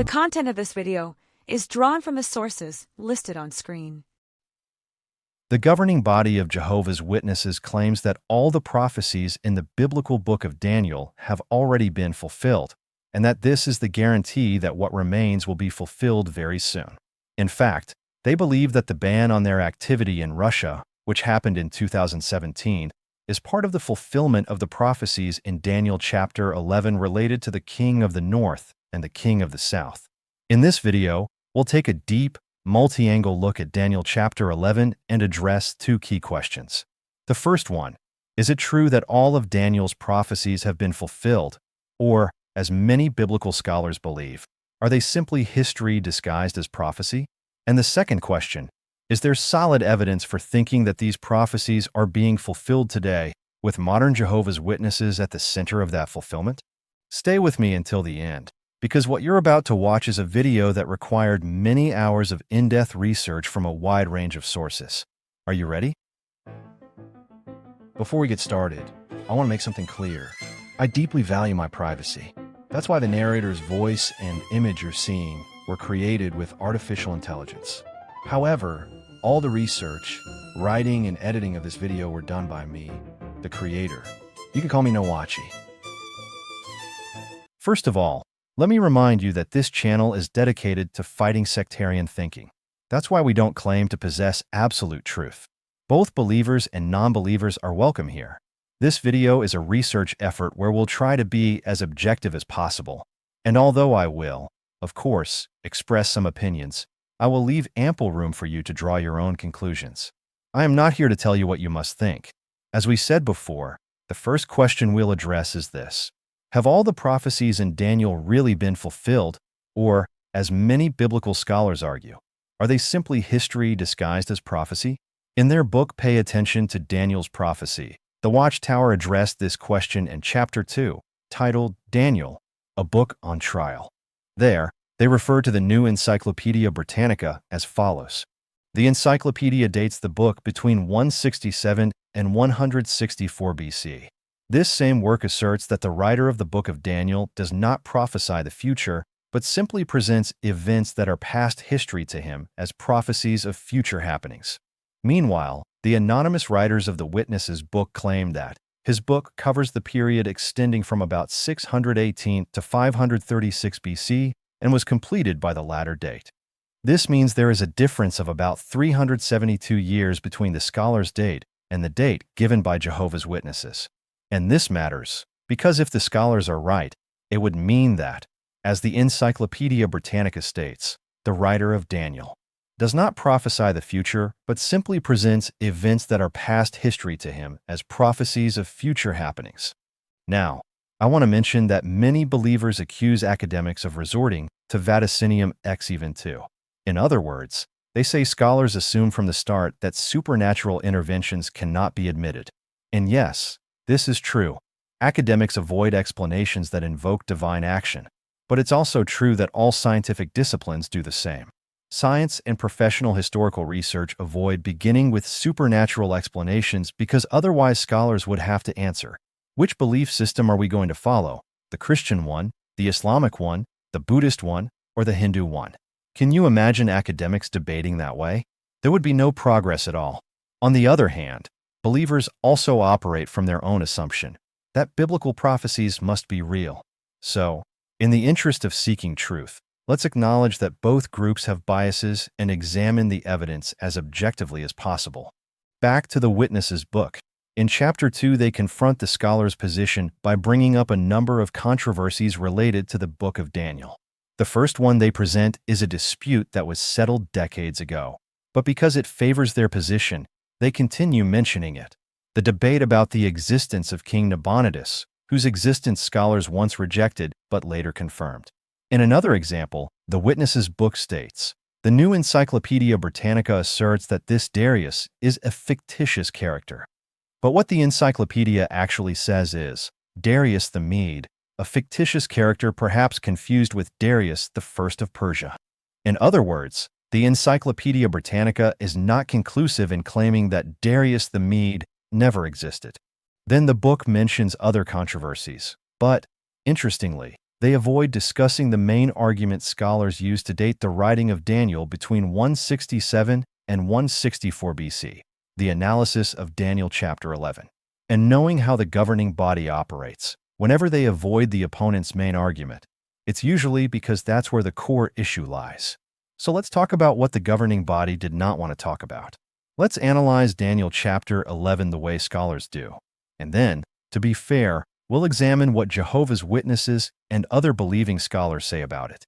content of this video is drawn from the sources listed on screen. The governing body of Jehovah's Witnesses claims that all the prophecies in the biblical book of Daniel have already been fulfilled, and that this is the guarantee that what remains will be fulfilled very soon. In fact, they believe that the ban on their activity in Russia, which happened in 2017, is part of the fulfillment of the prophecies in Daniel chapter 11 related to the king of the north and the king of the south. In this video, we'll take a deep, multi-angle look at Daniel chapter 11 and address two key questions. The first one, is it true that all of Daniel's prophecies have been fulfilled, or, as many biblical scholars believe, are they simply history disguised as prophecy? And the second question, is there solid evidence for thinking that these prophecies are being fulfilled today, with modern Jehovah's Witnesses at the center of that fulfillment? Stay with me until the end, because what you're about to watch is a video that required many hours of in-depth research from a wide range of sources. Are you ready? Before we get started, I want to make something clear. I deeply value my privacy. That's why the narrator's voice and image you're seeing were created with artificial intelligence. However, all the research, writing, and editing of this video were done by me, the creator. You can call me Nowachi. First of all, let me remind you that this channel is dedicated to fighting sectarian thinking. That's why we don't claim to possess absolute truth. Both believers and non-believers are welcome here. This video is a research effort where we'll try to be as objective as possible. And although I will, of course, express some opinions, I will leave ample room for you to draw your own conclusions. I am not here to tell you what you must think. As we said before, the first question we'll address is this. Have all the prophecies in Daniel really been fulfilled, or, as many biblical scholars argue, are they simply history disguised as prophecy? In their book Pay Attention to Daniel's Prophecy, the Watchtower addressed this question in Chapter 2, titled Daniel, a Book on Trial. There, they refer to the new Encyclopedia Britannica as follows. The encyclopedia dates the book between 167 and 164 BC. This same work asserts that the writer of the book of Daniel does not prophesy the future, but simply presents events that are past history to him as prophecies of future happenings. Meanwhile, the anonymous writers of the Witnesses book claim that his book covers the period extending from about 618 to 536 BC and was completed by the latter date. This means there is a difference of about 372 years between the scholar's date and the date given by Jehovah's Witnesses. And this matters, because if the scholars are right, it would mean that, as the Encyclopedia Britannica states, the writer of Daniel does not prophesy the future, but simply presents events that are past history to him as prophecies of future happenings. Now, I want to mention that many believers accuse academics of resorting to vaticinium ex eventu. In other words, they say scholars assume from the start that supernatural interventions cannot be admitted. And yes, this is true. Academics avoid explanations that invoke divine action. But it's also true that all scientific disciplines do the same. Science and professional historical research avoid beginning with supernatural explanations because otherwise scholars would have to answer, which belief system are we going to follow? The Christian one, the Islamic one, the Buddhist one, or the Hindu one? Can you imagine academics debating that way? There would be no progress at all. On the other hand, believers also operate from their own assumption that biblical prophecies must be real. So, in the interest of seeking truth, let's acknowledge that both groups have biases and examine the evidence as objectively as possible. Back to the Witnesses book. In Chapter 2, they confront the scholar's position by bringing up a number of controversies related to the book of Daniel. The first one they present is a dispute that was settled decades ago. But because it favors their position, they continue mentioning it. The debate about the existence of King Nabonidus, whose existence scholars once rejected but later confirmed. In another example, the Witnesses book states, the new Encyclopedia Britannica asserts that this Darius is a fictitious character. But what the encyclopedia actually says is, Darius the Mede, a fictitious character perhaps confused with Darius the First of Persia. In other words, the Encyclopedia Britannica is not conclusive in claiming that Darius the Mede never existed. Then the book mentions other controversies, but, interestingly, They avoid discussing the main argument scholars use to date the writing of Daniel between 167 and 164 BC, the analysis of Daniel chapter 11. And knowing how the governing body operates, whenever they avoid the opponent's main argument, it's usually because that's where the core issue lies. So let's talk about what the governing body did not want to talk about. Let's analyze Daniel chapter 11 the way scholars do. And then, to be fair, we'll examine what Jehovah's Witnesses and other believing scholars say about it.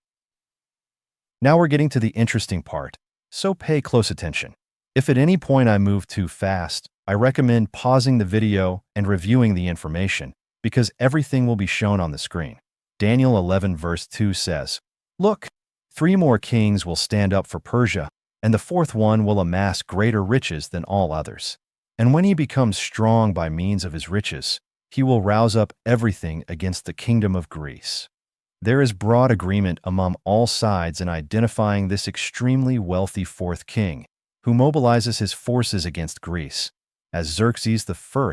Now we're getting to the interesting part, so pay close attention. If at any point I move too fast, I recommend pausing the video and reviewing the information, because everything will be shown on the screen. Daniel 11 verse 2 says, "Look, 3 more kings will stand up for Persia, and the 4th one will amass greater riches than all others. And when he becomes strong by means of his riches, he will rouse up everything against the kingdom of Greece." There is broad agreement among all sides in identifying this extremely wealthy 4th king, who mobilizes his forces against Greece, as Xerxes I,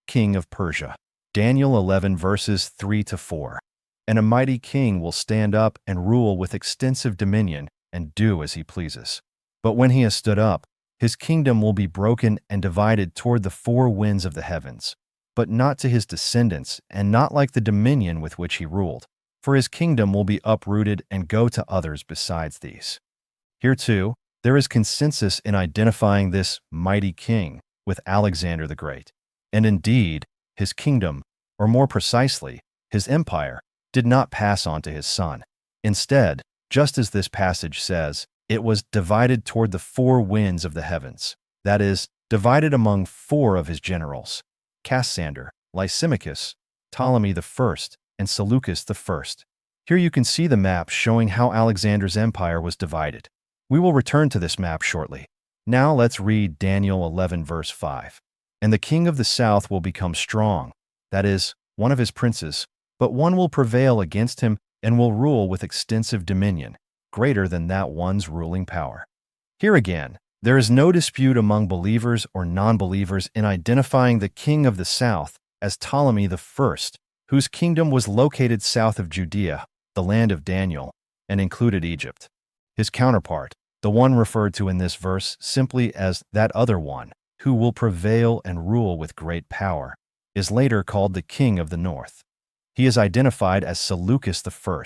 king of Persia. Daniel 11 verses 3 to 4. "And a mighty king will stand up and rule with extensive dominion and do as he pleases. But when he has stood up, his kingdom will be broken and divided toward the 4 winds of the heavens, but not to his descendants, and not like the dominion with which he ruled. For his kingdom will be uprooted and go to others besides these." Here too, there is consensus in identifying this mighty king with Alexander the Great. And indeed, his kingdom, or more precisely, his empire, did not pass on to his son. Instead, just as this passage says, it was divided toward the 4 winds of the heavens, that is, divided among 4 of his generals, Cassander, Lysimachus, Ptolemy I, and Seleucus I. Here you can see the map showing how Alexander's empire was divided. We will return to this map shortly. Now let's read Daniel 11 verse 5. "And the king of the south will become strong, that is, one of his princes, but one will prevail against him and will rule with extensive dominion, greater than that one's ruling power." Here again, there is no dispute among believers or non-believers in identifying the king of the south as Ptolemy I, whose kingdom was located south of Judea, the land of Daniel, and included Egypt. His counterpart, the one referred to in this verse simply as that other one, who will prevail and rule with great power, is later called the king of the north. He is identified as Seleucus I,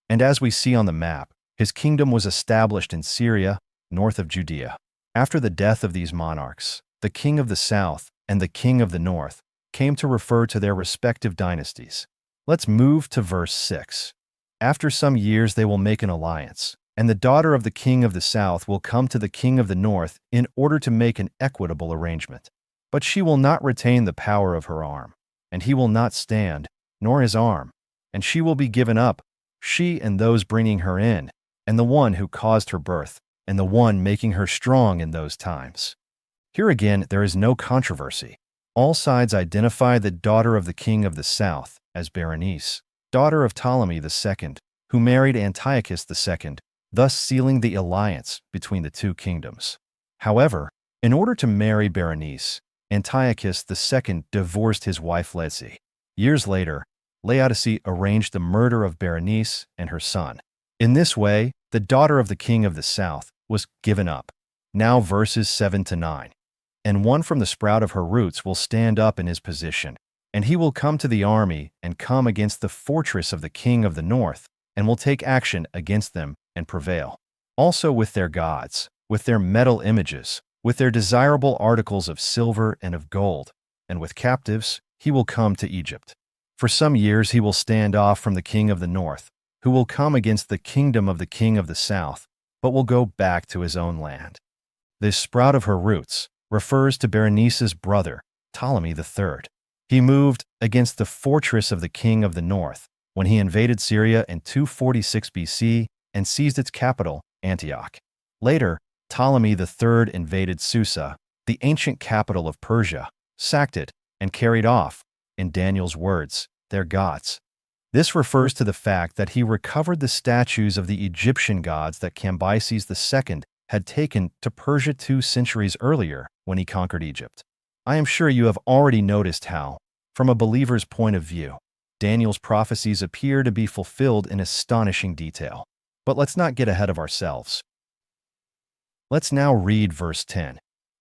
and as we see on the map, his kingdom was established in Syria, north of Judea. After the death of these monarchs, the king of the south and the king of the north came to refer to their respective dynasties. Let's move to verse 6. "After some years they will make an alliance, and the daughter of the king of the south will come to the king of the north in order to make an equitable arrangement. But she will not retain the power of her arm, and he will not stand, nor his arm, and she will be given up, she and those bringing her in, and the one who caused her birth, and the one making her strong in those times." Here again, there is no controversy. All sides identify the daughter of the king of the south as Berenice, daughter of Ptolemy II, who married Antiochus II, thus sealing the alliance between the 2 kingdoms. However, in order to marry Berenice, Antiochus II divorced his wife Laodice. Years later, Laodice arranged the murder of Berenice and her son. In this way, the daughter of the king of the south was given up. Now verses 7 to 9. "And one from the sprout of her roots will stand up in his position, and he will come to the army and come against the fortress of the king of the north, and will take action against them and prevail. Also with their gods, with their metal images, with their desirable articles of silver and of gold, and with captives, he will come to Egypt. For some years he will stand off from the king of the north, who will come against the kingdom of the king of the south, but will go back to his own land." This sprout of her roots refers to Berenice's brother, Ptolemy III. He moved against the fortress of the king of the north when he invaded Syria in 246 BC and seized its capital, Antioch. Later, Ptolemy III invaded Susa, the ancient capital of Persia, sacked it, and carried off, in Daniel's words, their gods. This refers to the fact that he recovered the statues of the Egyptian gods that Cambyses II had taken to Persia 2 centuries earlier when he conquered Egypt. I am sure you have already noticed how, from a believer's point of view, Daniel's prophecies appear to be fulfilled in astonishing detail. But let's not get ahead of ourselves. Let's now read verse 10.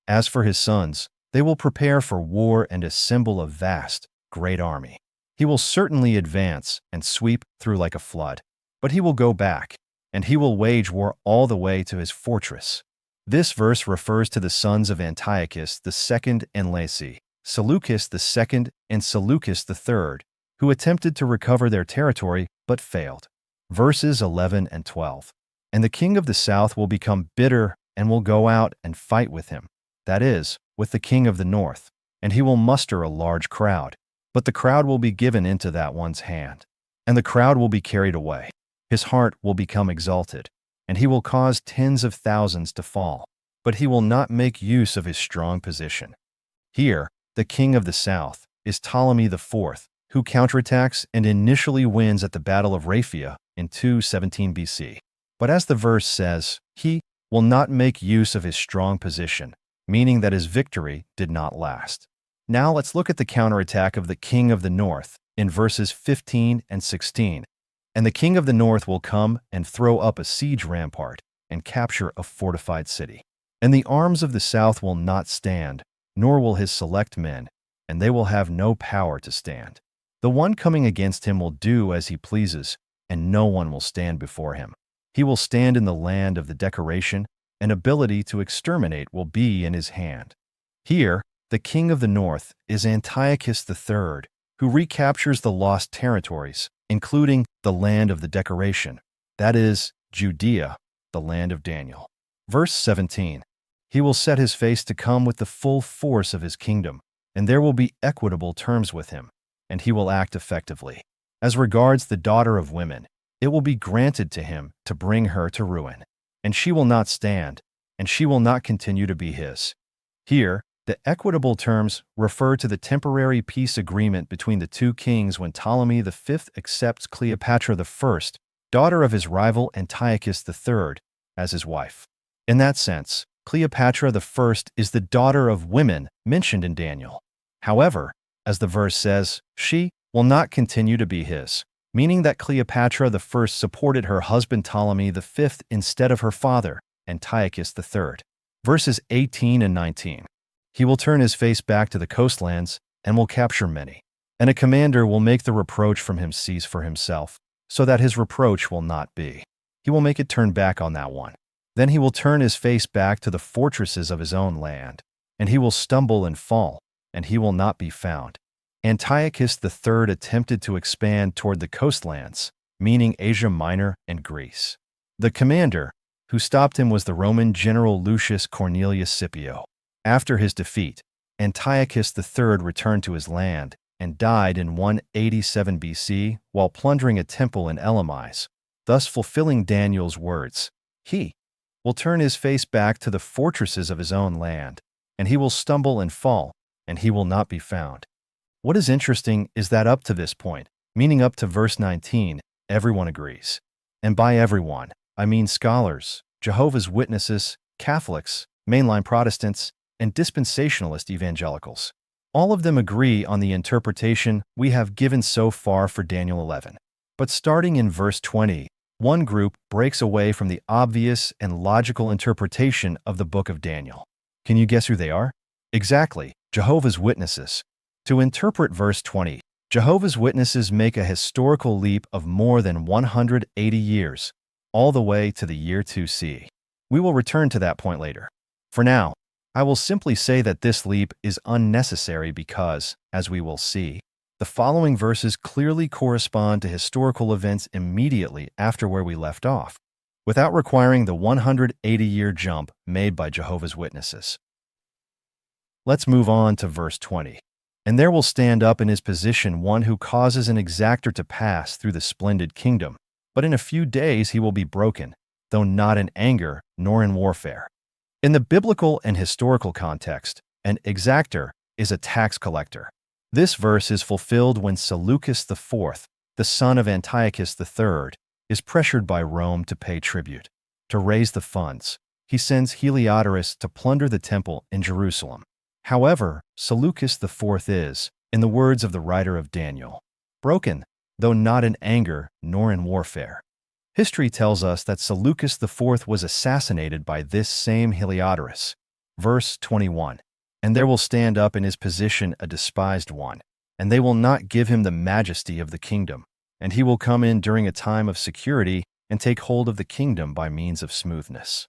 As for his sons, they will prepare for war and assemble a vast, great army. He will certainly advance and sweep through like a flood. But he will go back, and he will wage war all the way to his fortress. This verse refers to the sons of Antiochus II and Lacy, Seleucus II and Seleucus III, who attempted to recover their territory but failed. Verses 11 and 12. And the king of the south will become bitter and will go out and fight with him, that is, with the king of the north, and he will muster a large crowd. But the crowd will be given into that one's hand, and the crowd will be carried away. His heart will become exalted, and he will cause tens of thousands to fall, but he will not make use of his strong position. Here, the king of the south is Ptolemy IV, who counterattacks and initially wins at the Battle of Raphia in 217 BC. But as the verse says, he will not make use of his strong position, meaning that his victory did not last. Now let's look at the counterattack of the king of the north in verses 15 and 16. And the king of the north will come and throw up a siege rampart and capture a fortified city. And the arms of the south will not stand, nor will his select men, and they will have no power to stand. The one coming against him will do as he pleases, and no one will stand before him. He will stand in the land of the decoration, and ability to exterminate will be in his hand. Here, the king of the north is Antiochus III, who recaptures the lost territories, including the land of the decoration, that is, Judea, the land of Daniel. Verse 17. He will set his face to come with the full force of his kingdom, and there will be equitable terms with him, and he will act effectively. As regards the daughter of women, it will be granted to him to bring her to ruin, and she will not stand, and she will not continue to be his. Here, the equitable terms refer to the temporary peace agreement between the two kings when Ptolemy V accepts Cleopatra I, daughter of his rival Antiochus III, as his wife. In that sense, Cleopatra I is the daughter of women mentioned in Daniel. However, as the verse says, she will not continue to be his, meaning that Cleopatra I supported her husband Ptolemy V instead of her father, Antiochus III. Verses 18 and 19. He will turn his face back to the coastlands and will capture many. And a commander will make the reproach from him cease for himself, so that his reproach will not be. He will make it turn back on that one. Then he will turn his face back to the fortresses of his own land, and he will stumble and fall, and he will not be found. Antiochus III attempted to expand toward the coastlands, meaning Asia Minor and Greece. The commander who stopped him was the Roman general Lucius Cornelius Scipio. After his defeat, Antiochus III returned to his land and died in 187 BC while plundering a temple in Elymais, thus fulfilling Daniel's words. He will turn his face back to the fortresses of his own land, and he will stumble and fall, and he will not be found. What is interesting is that up to this point, meaning up to verse 19, everyone agrees. And by everyone, I mean scholars, Jehovah's Witnesses, Catholics, mainline Protestants, and dispensationalist evangelicals. All of them agree on the interpretation we have given so far for Daniel 11. But starting in verse 20, one group breaks away from the obvious and logical interpretation of the book of Daniel. Can you guess who they are? Exactly, Jehovah's Witnesses. To interpret verse 20, Jehovah's Witnesses make a historical leap of more than 180 years, all the way to the year 2C. We will return to that point later. For now, I will simply say that this leap is unnecessary because, as we will see, the following verses clearly correspond to historical events immediately after where we left off, without requiring the 180-year jump made by Jehovah's Witnesses. Let's move on to verse 20. And there will stand up in his position one who causes an exactor to pass through the splendid kingdom, but in a few days he will be broken, though not in anger nor in warfare. In the biblical and historical context, an exactor is a tax collector. This verse is fulfilled when Seleucus IV, the son of Antiochus III, is pressured by Rome to pay tribute. To raise the funds, he sends Heliodorus to plunder the temple in Jerusalem. However, Seleucus IV is, in the words of the writer of Daniel, broken, though not in anger nor in warfare. History tells us that Seleucus IV was assassinated by this same Heliodorus. Verse 21. And there will stand up in his position a despised one, and they will not give him the majesty of the kingdom, and he will come in during a time of security and take hold of the kingdom by means of smoothness.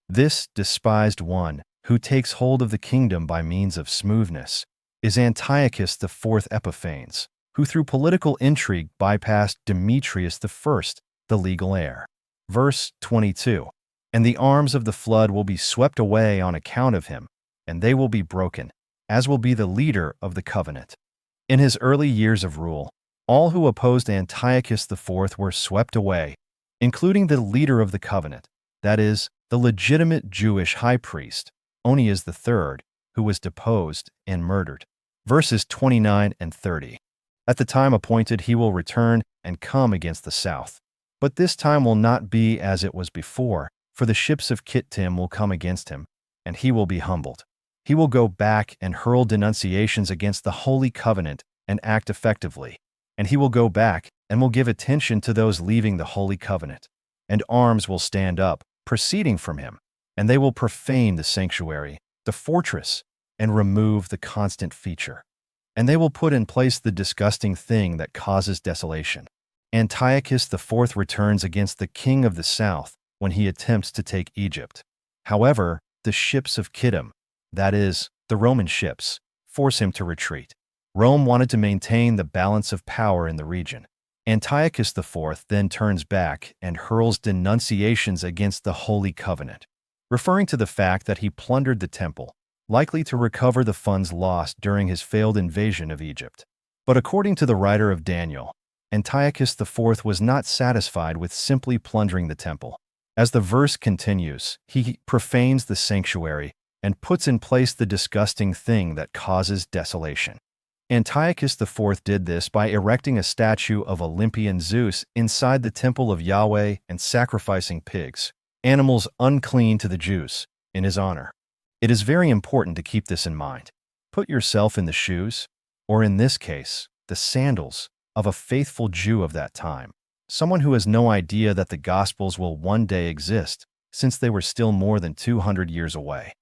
This despised one, who takes hold of the kingdom by means of smoothness, is Antiochus IV Epiphanes, who through political intrigue bypassed Demetrius I, the legal heir. Verse 22. And the arms of the flood will be swept away on account of him, and they will be broken, as will be the leader of the covenant. In his early years of rule, all who opposed Antiochus IV were swept away, including the leader of the covenant, that is, the legitimate Jewish high priest, Onias III, who was deposed and murdered. Verses 29 and 30. At the time appointed he will return and come against the south. But this time will not be as it was before, for the ships of Kittim will come against him, and he will be humbled. He will go back and hurl denunciations against the holy covenant and act effectively. And he will go back and will give attention to those leaving the holy covenant. And arms will stand up, proceeding from him, and they will profane the sanctuary, the fortress, and remove the constant feature. And they will put in place the disgusting thing that causes desolation. Antiochus IV returns against the king of the south when he attempts to take Egypt. However, the ships of Kittim, that is, the Roman ships, force him to retreat. Rome wanted to maintain the balance of power in the region. Antiochus IV then turns back and hurls denunciations against the Holy Covenant, referring to the fact that he plundered the temple, likely to recover the funds lost during his failed invasion of Egypt. But according to the writer of Daniel, Antiochus IV was not satisfied with simply plundering the temple. As the verse continues, he profanes the sanctuary and puts in place the disgusting thing that causes desolation. Antiochus IV did this by erecting a statue of Olympian Zeus inside the temple of Yahweh and sacrificing pigs, animals unclean to the Jews, in his honor. It is very important to keep this in mind. Put yourself in the shoes, or in this case, the sandals, of a faithful Jew of that time, someone who has no idea that the Gospels will one day exist, since they were still more than 200 years away.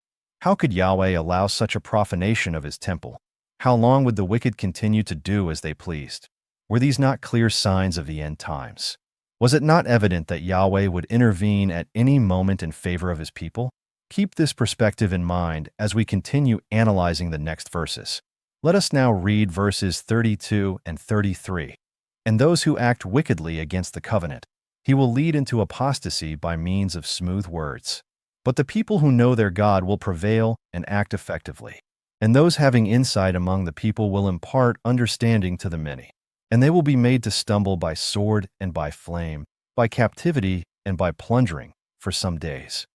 How could Yahweh allow such a profanation of his temple? How long would the wicked continue to do as they pleased? Were these not clear signs of the end times? Was it not evident that Yahweh would intervene at any moment in favor of his people? Keep this perspective in mind as we continue analyzing the next verses. Let us now read verses 32 and 33. And those who act wickedly against the covenant, he will lead into apostasy by means of smooth words. But the people who know their God will prevail and act effectively. And those having insight among the people will impart understanding to the many. And they will be made to stumble by sword and by flame, by captivity and by plundering, for some days.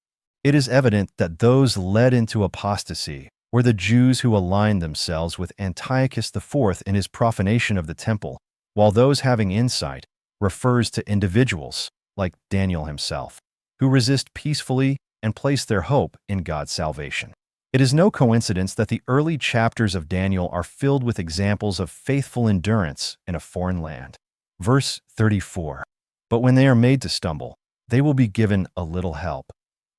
It is evident that those led into apostasy were the Jews who aligned themselves with Antiochus IV in his profanation of the temple, while those having insight refers to individuals, like Daniel himself, who resist peacefully and place their hope in God's salvation. It is no coincidence that the early chapters of Daniel are filled with examples of faithful endurance in a foreign land. Verse 34. But when they are made to stumble, they will be given a little help.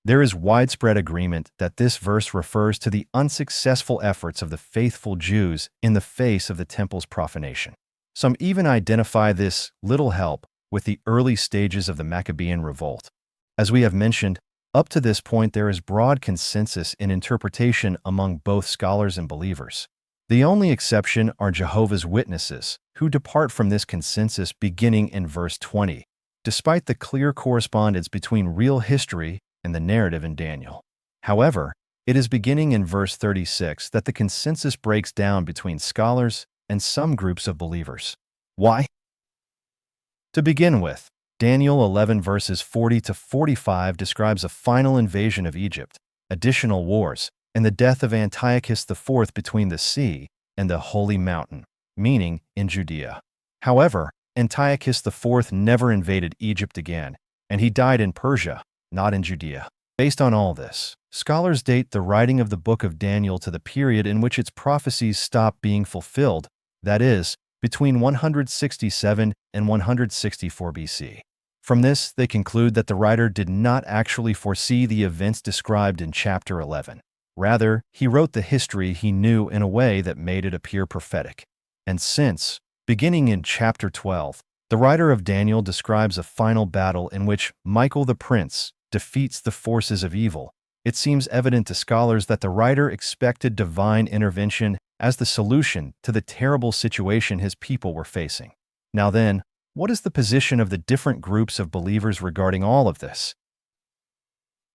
There is widespread agreement that this verse refers to the unsuccessful efforts of the faithful Jews in the face of the temple's profanation. Some even identify this little help with the early stages of the Maccabean revolt. As we have mentioned, up to this point there is broad consensus in interpretation among both scholars and believers. The only exception are Jehovah's Witnesses, who depart from this consensus beginning in verse 20, despite the clear correspondence between real history and the narrative in Daniel. However, it is beginning in verse 36 that the consensus breaks down between scholars and some groups of believers. Why? To begin with, Daniel 11 verses 40 to 45 describes a final invasion of Egypt, additional wars, and the death of Antiochus IV between the sea and the Holy Mountain, meaning in Judea. However, Antiochus IV never invaded Egypt again, and he died in Persia, not in Judea. Based on all this, scholars date the writing of the book of Daniel to the period in which its prophecies stopped being fulfilled, that is, between 167 and 164 BC. From this, they conclude that the writer did not actually foresee the events described in chapter 11. Rather, he wrote the history he knew in a way that made it appear prophetic. And since, beginning in chapter 12, the writer of Daniel describes a final battle in which Michael the prince defeats the forces of evil, it seems evident to scholars that the writer expected divine intervention as the solution to the terrible situation his people were facing. Now then, what is the position of the different groups of believers regarding all of this?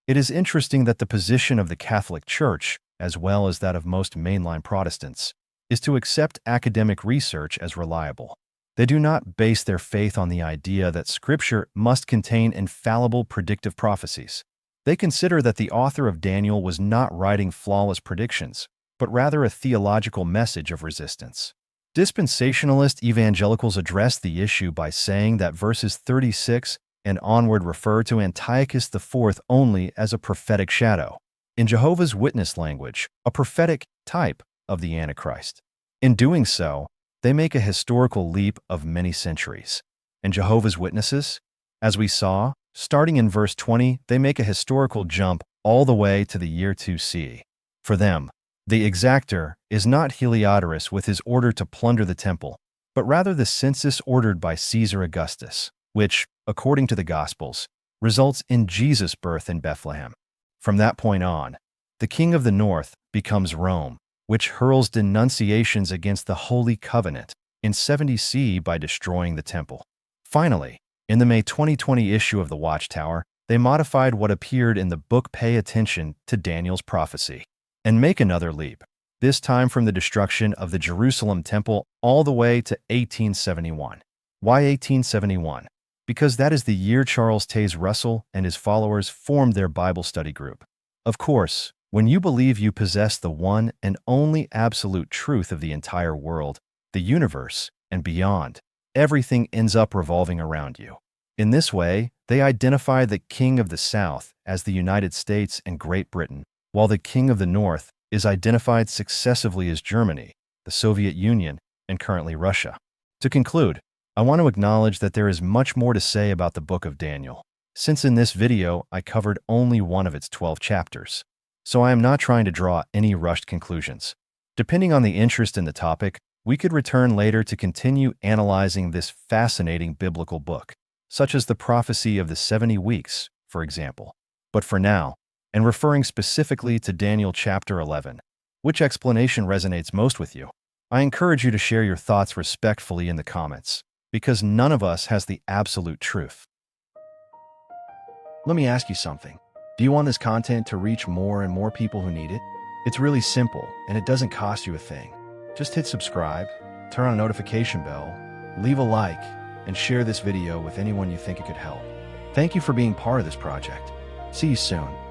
It is interesting that the position of the Catholic Church, as well as that of most mainline Protestants, is to accept academic research as reliable. They do not base their faith on the idea that Scripture must contain infallible predictive prophecies. They consider that the author of Daniel was not writing flawless predictions, but rather a theological message of resistance. Dispensationalist evangelicals address the issue by saying that verses 36 and onward refer to Antiochus IV only as a prophetic shadow. In Jehovah's Witness language, a prophetic type of the Antichrist. In doing so, they make a historical leap of many centuries. And Jehovah's Witnesses, as we saw, starting in verse 20, they make a historical jump all the way to the year 2 CE. For them, the exactor is not Heliodorus with his order to plunder the temple, but rather the census ordered by Caesar Augustus, which, according to the Gospels, results in Jesus' birth in Bethlehem. From that point on, the king of the north becomes Rome, which hurls denunciations against the Holy Covenant in 70 CE by destroying the temple. Finally, in the May 2020 issue of the Watchtower, they modified what appeared in the book Pay Attention to Daniel's prophecy, and make another leap, this time from the destruction of the Jerusalem temple all the way to 1871. Why 1871? Because that is the year Charles Taze Russell and his followers formed their Bible study group. Of course, when you believe you possess the one and only absolute truth of the entire world, the universe, and beyond, everything ends up revolving around you. In this way, they identify the King of the South as the United States and Great Britain, while the King of the North is identified successively as Germany, the Soviet Union, and currently Russia. To conclude, I want to acknowledge that there is much more to say about the book of Daniel, since in this video I covered only one of its 12 chapters. So I am not trying to draw any rushed conclusions. Depending on the interest in the topic, we could return later to continue analyzing this fascinating biblical book, such as the prophecy of the 70 weeks, for example. But for now, and referring specifically to Daniel chapter 11, which explanation resonates most with you? I encourage you to share your thoughts respectfully in the comments, because none of us has the absolute truth. Let me ask you something. Do you want this content to reach more and more people who need it? It's really simple, and it doesn't cost you a thing. Just hit subscribe, turn on a notification bell, leave a like, and share this video with anyone you think it could help. Thank you for being part of this project. See you soon.